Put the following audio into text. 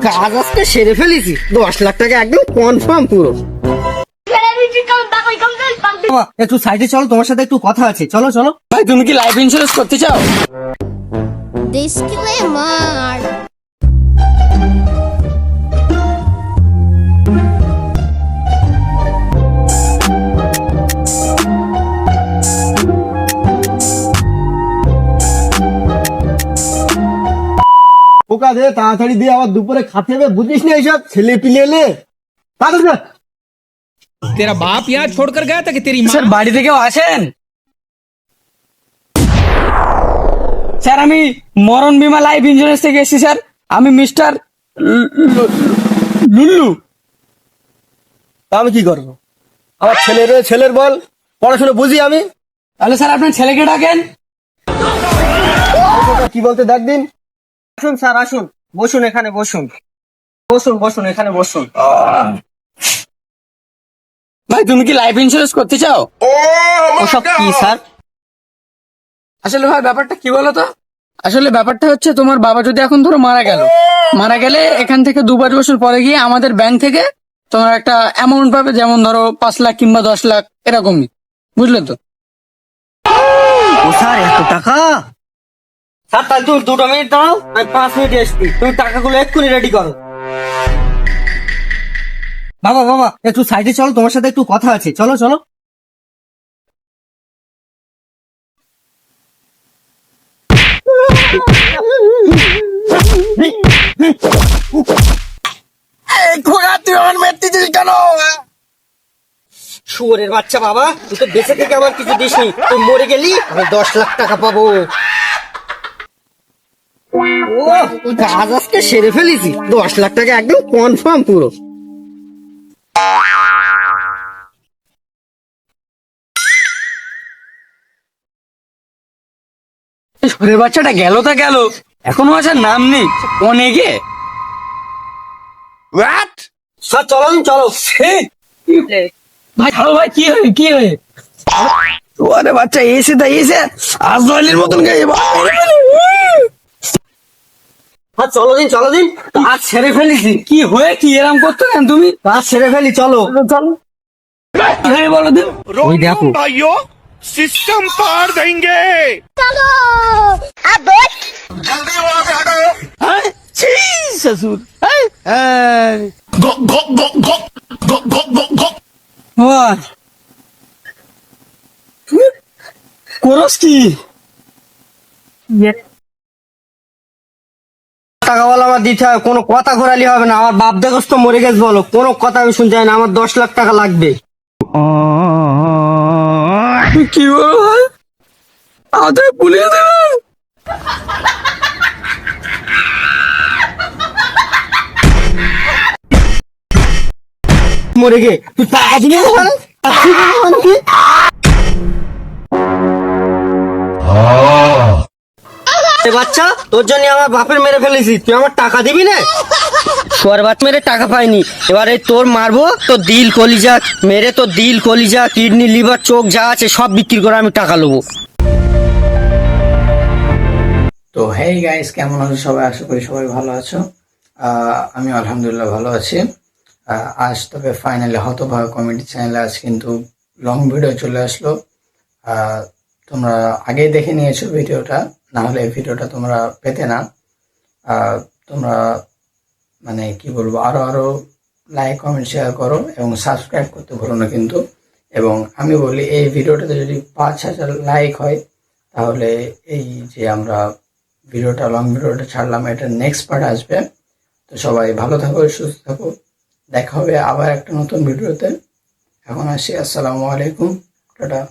কাজ আজকে সেরে ফেলেছি, 10 লাখ টাকা একদম কনফার্ম পুরো। বাবা, একটু সাইডে চলো, তোমার সাথে একটু কথা আছে। চলো চলো। ভাই তুমি কি লাইফ ইন্স্যুরেন্স করতে চাও? Disclaimer. পোকা দে তাড়াতাড়ি দিয়ে, আবার দুপুরে খাতে হবে, বুঝিস না এইসব ছেলে পিলে এলে। तेरा बाप यहाँ छोड़कर गया था कि तेरी माँ? স্যার বাড়ি থেকেও আসেন? স্যার আমি মরণ বিমা লাইফ ইন্স্যুরেন্স থেকে এসেছি স্যার। আমি মিস্টার লুল্লু। আমি কি করবো? আমার ছেলের বল, পড়াশোনা বুঝি আমি। তাহলে স্যার আপনার ছেলেকে ডাকেন। কি বলতে দেখ দিন। আসুন স্যার, আসুন, বসুন, এখানে বসুন, বসুন এখানে বসুন। ভাই তুমি কি লাইফ ইন্স্যুরেন্স করতে চাও? ওসব কি স্যার? আসলে ভাই ব্যাপারটা কি বলো তো, আসলে ব্যাপারটা হচ্ছে তোমার বাবা যদি এখন ধরো মারা গেলে এখান থেকে 2-5 বছর পরে গিয়ে আমাদের ব্যাংক থেকে তোমার একটা অ্যামাউন্ট পাবে, যেমন ধরো 5 লাখ কিংবা 10 লাখ এরকমই, বুঝলে তো? ও স্যার, এত টাকা? স্যার তাহলে তুমি 2 মিনিট দাঁড়াও, আমি 5 মিনিট এসছি, তুমি টাকাগুলো এক্ষুনি রেডি করো। বাবা, একটু সাইডে চলো, তোমার সাথে একটু কথা আছে। চলো চলো। তুই আমার মেরতেছিস কেন? শুয়োরের বাচ্চা, বাবা তুই তো বেঁচে থেকে আমার কিছু দিসনি, তুই মরে গেলি, আমি 10 লাখ টাকা পাবো। ও কাজ আজকে সেরে ফেলেছি, 10 লাখ টাকা একদম কনফার্ম পুরো। সুরের বাচ্চাটা গেল তা গেল, এখনো আসার নাম নেই। অনেকে স্যার চলো চলো। ভাই ছাড়ো ভাই, কি হয়ে ওরে বাচ্চা এসে আজরাইলের মতন গায়ে হ্যাঁ চলো দিন, কাজ সেরে ফেলেছি। কি হয়ে কি এরম করতো কেন তুমি? কাজ সেরে ফেলি, চলো। কি হয়ে বলো দিন। ওই দেখো भाइयों सिस्टम पार देंगे। হ্যাঁ ছি শ্বশুর। করস কি? টাকাওয়ালা আমার দিতে হবে, কোনো কথা ঘোরালি হবে না। আমার বাপ দেখোস তো মরে গেছে, বলো, কোনো কথা আমি শুনতে চাই না, আমার 10 লাখ টাকা লাগবে। কি বলো ভাই? আমাদের পুলিশ দেবে? মরে গে তুই টাকা দিবি না? মানে কি? এ বাচ্চা, তোর জন্য আমার বাপের মেরে ফেলেছি, তুই আমার টাকা দিবি না? তোর বাপ মেরে টাকা পাইনি, এবারে তোর মারবো, তোর দিল কলিজা মেরে, তোর দিল কলিজা কিডনি লিভার চোখ যা আছে সব বিক্রি করে আমি টাকা নেবো। তো হেই গাইস, কেমন আছো সবাই? আশা করি সবাই ভালো আছো। আমি আলহামদুলিল্লাহ ভালো আছি। আজ তবে ফাইনালি হতভাগা কমেডি চ্যানেলে আজ কিন্তু লং ভিডিও চলে আসলো। তোমরা আগেই দেখে নিয়েছো ভিডিওটা, না হলে এই ভিডিওটা তোমরা পেতে না। তোমরা মানে কি বলবো, আরো লাইক কমেন্ট শেয়ার করো এবং সাবস্ক্রাইব করতে ভুলো না কিন্তু। এবং আমি বলি, এই ভিডিওটাতে যদি 5,000 লাইক হয় তাহলে এই যে আমরা ভিডিওটা লং ভিডিওটা ছাড়লাম, এটা নেক্সট পার্ট আসবে। তো সবাই ভালো থাকো, সুস্থ থাকো, দেখা হবে আবার একটা নতুন ভিডিওতে। এখন আসি, আসসালামু আলাইকুম, টাটা।